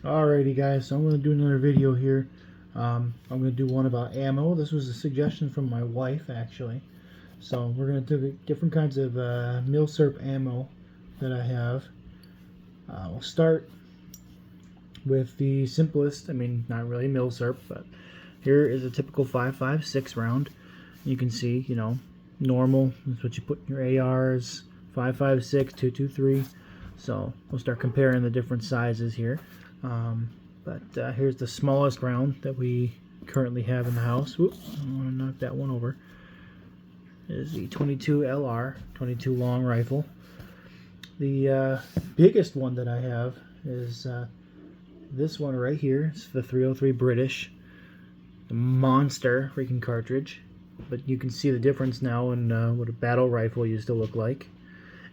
Alrighty guys, so I'm going to do another video here. I'm going to do one about ammo. This was a suggestion from my wife actually. So we're going to do different kinds of Milsurp ammo that I have. We'll start with the simplest, not really Milsurp, but here is a typical 5.56 round. You can see, normal, that's what you put in your ARs, 5.56, 2.23. So we'll start comparing the different sizes here. But here's the smallest round that we currently have in the house. Whoops, I don't want to knock that one over. It is the 22 LR, 22 long rifle. The biggest one that I have is this one right here. It's the 303 British. The monster freaking cartridge. But you can see the difference now in what a battle rifle used to look like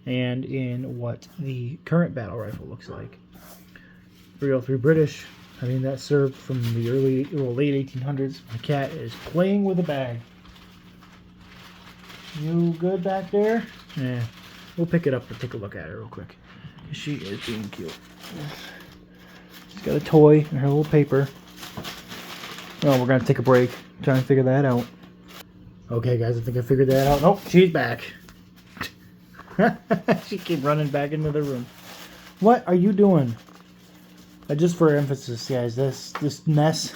and in what the current battle rifle looks like. 303 British, that served from the late 1800s. My cat is playing with a bag. You good back there? Yeah. We'll pick it up and take a look at her real quick. She is being cute. She's got a toy and her little paper. Oh, we're going to take a break. Trying to figure that out. Okay, guys, I think I figured that out. Nope, she's back. She keeps running back into the room. What are you doing? Just for emphasis, guys, this mess,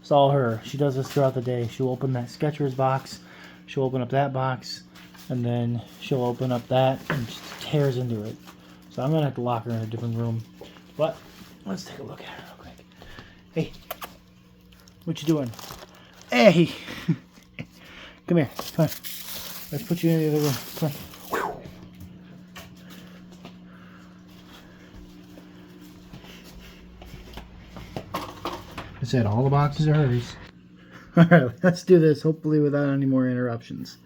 it's all her. She does this throughout the day. She'll open that Skechers box, she'll open up that box, and then she'll open up that and just tears into it. So I'm gonna have to lock her in a different room. But let's take a look at her real quick. Hey, what you doing? Hey, come here. Come on. Let's put you in the other room. Come on. I said all the boxes are hers. Alright, let's do this, hopefully without any more interruptions.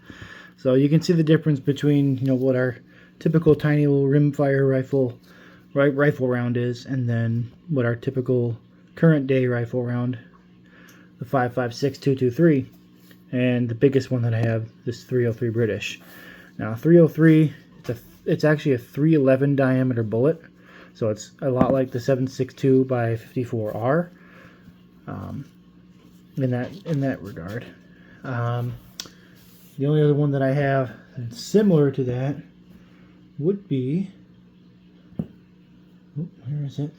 So you can see the difference between, what our typical tiny little rimfire rifle round is, and then what our typical current day rifle round, the 5.56 223, and the biggest one that I have, this 303 British. Now 303, it's actually a 311 diameter bullet, so it's a lot like the 7.62 by 54R. In that regard. The only other one that I have that's similar to that would be, where is it?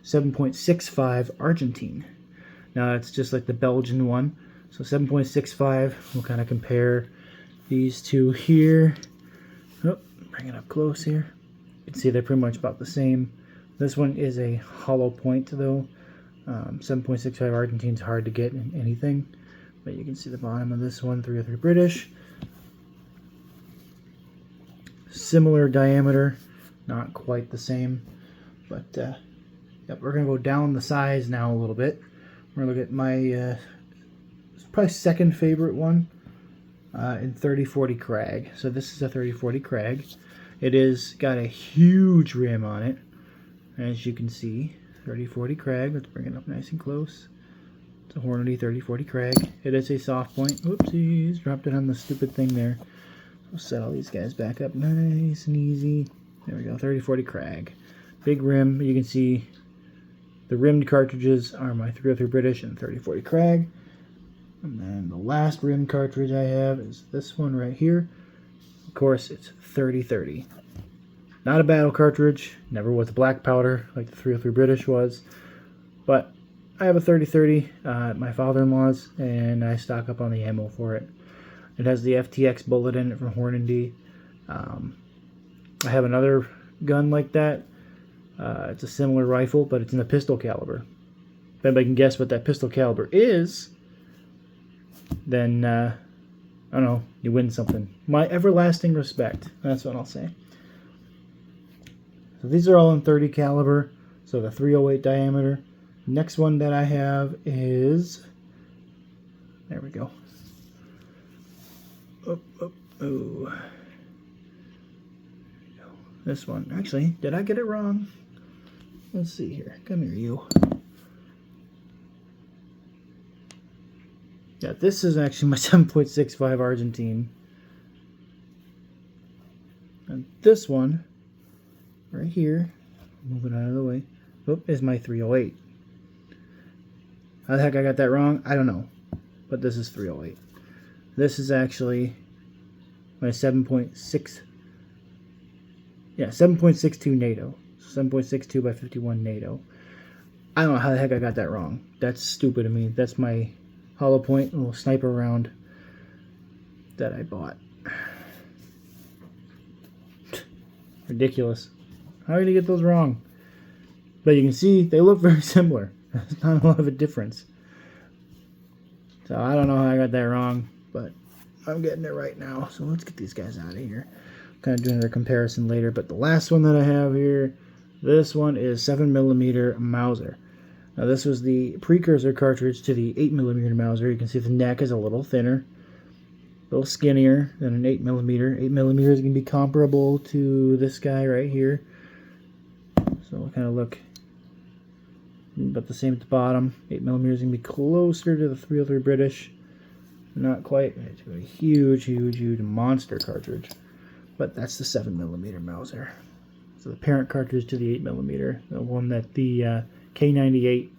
7.65 Argentine. Now it's just like the Belgian one. So 7.65, we'll kind of compare these two here. Oh, bring it up close here. You can see they're pretty much about the same. This one is a hollow point though. 7.65 Argentine's hard to get in anything, but you can see the bottom of this one, 303 British. Similar diameter, not quite the same, but yep, we're going to go down the size now a little bit. We're going to look at my probably second favorite one in 3040 Krag. So this is a 3040 Krag. It is got a huge rim on it, as you can see. 3040 Krag. Let's bring it up nice and close. It's a Hornady 3040 Krag. It is a soft point. Oopsies, dropped it on the stupid thing there. I'll set all these guys back up nice and easy. There we go, 3040 Krag. Big rim. You can see the rimmed cartridges are my 303 British and 3040 Krag. And then the last rim cartridge I have is this one right here. Of course, it's 3030. Not a battle cartridge, never was a black powder like the 303 British was, but I have a 3030 at my father-in-law's, and I stock up on the ammo for it. It has the FTX bullet in it from Hornady. I have another gun like that. It's a similar rifle, but it's in the pistol caliber. If anybody can guess what that pistol caliber is, then, I don't know, you win something. My everlasting respect, that's what I'll say. So these are all in 30 caliber, so the 308 diameter. Next one that I have is, there we go. Oh. This one. Actually, did I get it wrong? Let's see here. Come here, you. Yeah, this is actually my 7.65 Argentine. And this one, right here, move it out of the way. is my 308. How the heck I got that wrong? I don't know. But this is 308. This is actually my 7.6. Yeah, 7.62 NATO. 7.62 by 51 NATO. I don't know how the heck I got that wrong. That's stupid of me. That's my hollow point little sniper round that I bought. Ridiculous. How did you get those wrong? But you can see they look very similar. There's not a lot of a difference. So I don't know how I got that wrong, but I'm getting it right now. So let's get these guys out of here. Kind of doing their comparison later. But the last one that I have here, this one is 7mm Mauser. Now this was the precursor cartridge to the 8mm Mauser. You can see the neck is a little thinner, a little skinnier than an 8mm. 8mm is going to be comparable to this guy right here. So it'll kind of look about the same at the bottom. 8mm is going to be closer to the 303 British. Not quite. It's a huge, huge, huge monster cartridge. But that's the 7mm Mauser. So the parent cartridge to the 8mm. The one that the K98,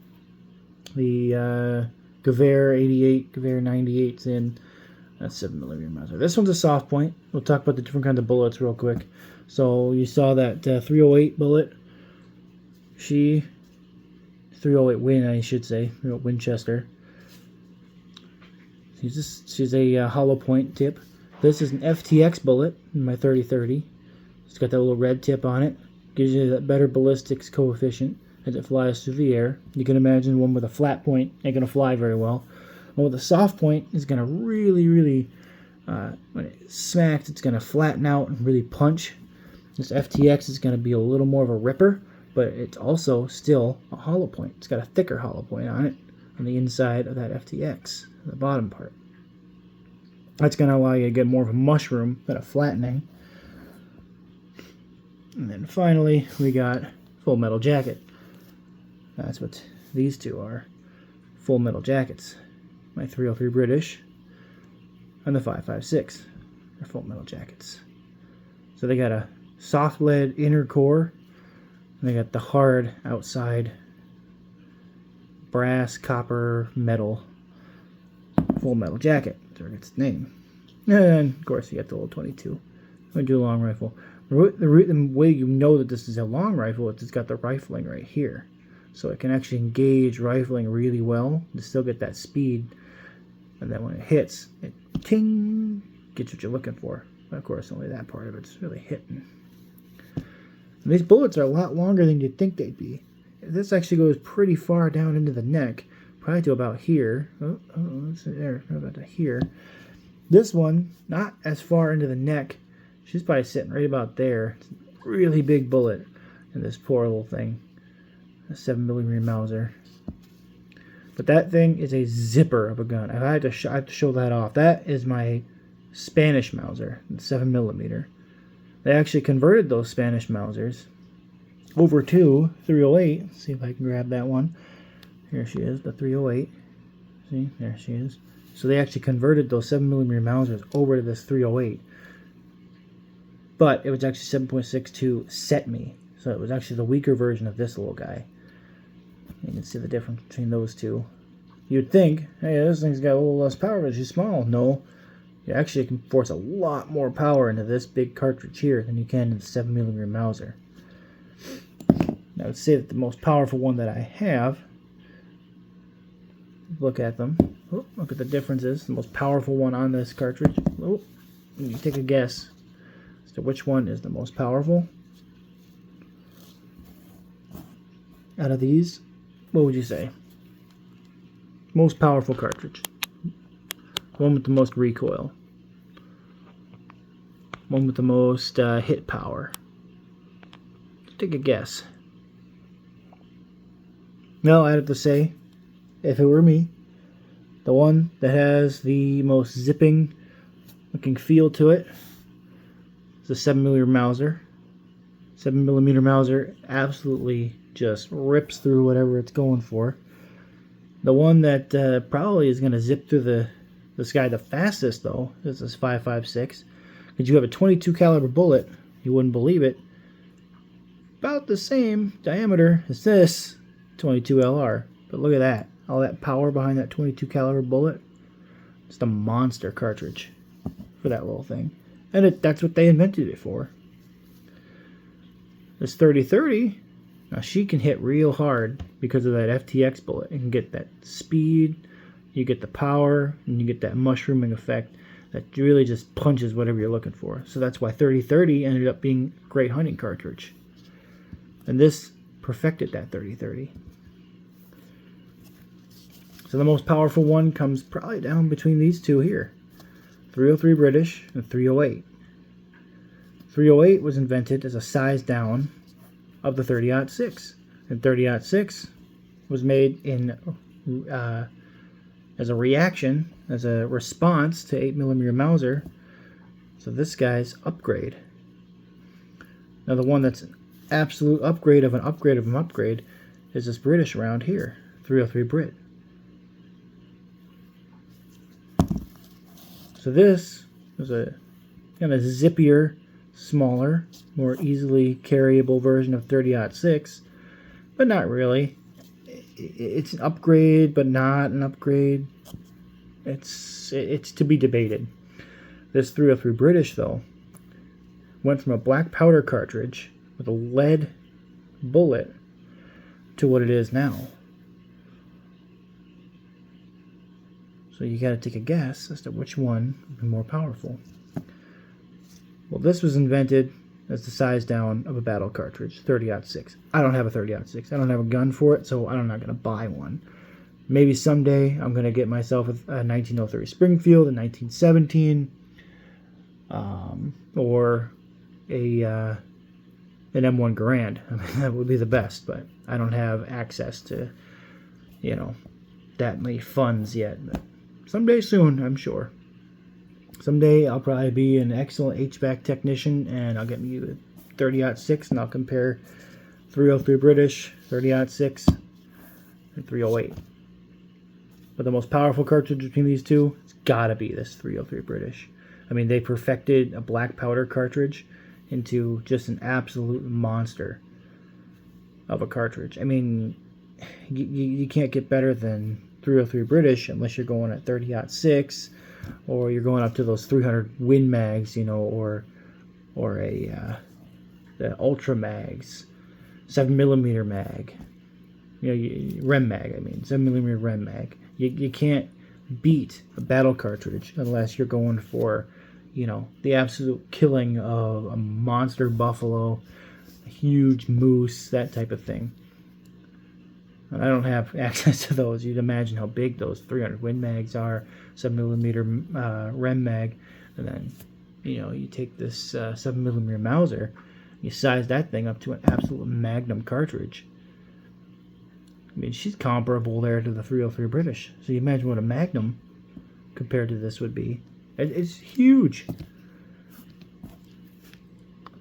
the Gewehr 88, Gewehr 98's in. That's 7mm Mauser. This one's a soft point. We'll talk about the different kinds of bullets real quick. So you saw that 308 bullet. 308 Win, I should say, Winchester. She's a hollow point tip. This is an FTX bullet in my 30-30. It's got that little red tip on it. Gives you that better ballistics coefficient as it flies through the air. You can imagine one with a flat point ain't going to fly very well. One with a soft point is going to really, really, when it smacks, it's going to flatten out and really punch. This FTX is going to be a little more of a ripper, but it's also still a hollow point. It's got a thicker hollow point on it on the inside of that FTX, the bottom part. That's going to allow you to get more of a mushroom than a flattening. And then finally, we got Full Metal Jacket. That's what these two are. Full Metal Jackets. My 303 British and the 5.56 are Full Metal Jackets. So they got a soft lead inner core, and they got the hard outside brass, copper, metal Full Metal Jacket. That's where it gets its name. And of course you got the little 22. We do a long rifle. The way you know that this is a long rifle is it's got the rifling right here. So it can actually engage rifling really well to still get that speed. And then when it hits, it ting, gets what you're looking for. But of course, only that part of it's really hitting. And these bullets are a lot longer than you'd think they'd be. This actually goes pretty far down into the neck, probably to about here. Let's see there, about to here. This one, not as far into the neck. She's probably sitting right about there. It's a really big bullet in this poor little thing. A 7mm Mauser. But that thing is a zipper of a gun. I have to show that off. That is my Spanish Mauser, 7mm. They actually converted those Spanish Mausers over to 308. Let's see if I can grab that one. Here she is, the 308. See, there she is. So they actually converted those 7mm Mausers over to this 308. But it was actually 7.62 set me. So it was actually the weaker version of this little guy. You can see the difference between those two. You'd think, hey, this thing's got a little less power, but she's small. No. You actually can force a lot more power into this big cartridge here than you can in the 7mm Mauser. Now, I would say that the most powerful one that I have, look at them. Oh, look at the differences. The most powerful one on this cartridge. Oh, you take a guess as to which one is the most powerful. Out of these, what would you say? Most powerful cartridge. One with the most recoil. One with the most hit power. Take a guess. No, I'd have to say, if it were me, the one that has the most zipping looking feel to it is the 7mm Mauser. 7mm Mauser absolutely just rips through whatever it's going for. The one that probably is going to zip through this guy the fastest, though, is this 5.56. Because you have a 22 caliber bullet, you wouldn't believe it, about about the same diameter as this 22 LR. But look at that. All that power behind that 22 caliber bullet. Just a monster cartridge for that little thing. And that's what they invented it for. This 30-30, now she can hit real hard because of that FTX bullet. You can get that speed, you get the power, and you get that mushrooming effect that really just punches whatever you're looking for. So that's why 30-30 ended up being a great hunting cartridge. And this perfected that 30-30. So the most powerful one comes probably down between these two here. 303 British and 308. 308 was invented as a size down of the 30-06. And 30-06 was made in as a reaction, as a response to 8mm Mauser. So this guy's upgrade. Now the one that's an absolute upgrade of an upgrade of an upgrade is this British round here, 303 Brit. So this is a kind of zippier, smaller, more easily carryable version of 30-06, but not really. It's an upgrade, but not an upgrade. It's to be debated. This 303 British, though, went from a black powder cartridge with a lead bullet to what it is now. So you got to take a guess as to which one would be more powerful. Well, this was invented as the size down of a battle cartridge, 30-06. I don't have a 30-06. I don't have a gun for it, so I'm not going to buy one. Maybe someday I'm going to get myself a 1903 Springfield, a 1917, or an M1 Garand. I mean, that would be the best, but I don't have access to, that many funds yet. But someday soon, I'm sure. Someday I'll probably be an excellent HVAC technician, and I'll get me a 30-06, and I'll compare 303 British, 30-06, and 308. But the most powerful cartridge between these two, it's got to be this 303 British. I mean, they perfected a black powder cartridge into just an absolute monster of a cartridge. I mean, you can't get better than 303 British unless you're going at 30-06, or you're going up to those 300 Win mags, or the Ultra mags, 7mm mag, Rem mag. I mean, 7mm Rem mag. You can't beat a battle cartridge unless you're going for, the absolute killing of a monster buffalo, a huge moose, that type of thing. And I don't have access to those. You'd imagine how big those 300 Win mags are, 7mm Rem mag, and then, you take this 7mm Mauser, you size that thing up to an absolute magnum cartridge. I mean, she's comparable there to the 303 British. So you imagine what a magnum compared to this would be. It's huge.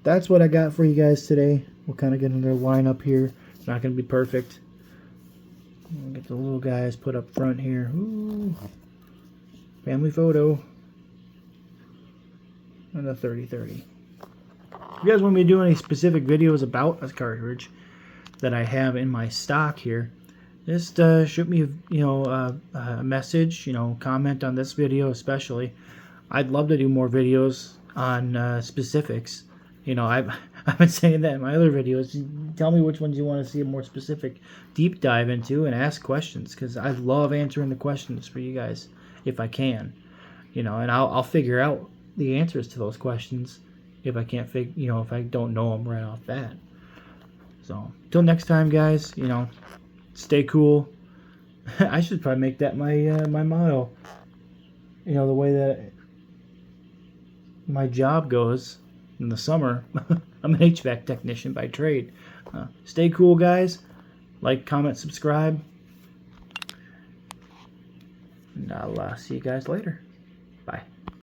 That's what I got for you guys today. We'll kind of get another lineup here. It's not going to be perfect. We'll get the little guys put up front here. Ooh. Family photo. And a 30-30. If you guys want me to do any specific videos about a cartridge that I have in my stock here, just shoot me a message, comment on this video especially. I'd love to do more videos on specifics. I've been saying that in my other videos. Tell me which ones you want to see a more specific deep dive into, and ask questions, because I love answering the questions for you guys if I can. And I'll figure out the answers to those questions if I can't if I don't know them right off bat. So until next time, guys, stay cool. I should probably make that my my motto. The way that my job goes in the summer. I'm an HVAC technician by trade. Stay cool, guys. Like, comment, subscribe. And I'll see you guys later. Bye.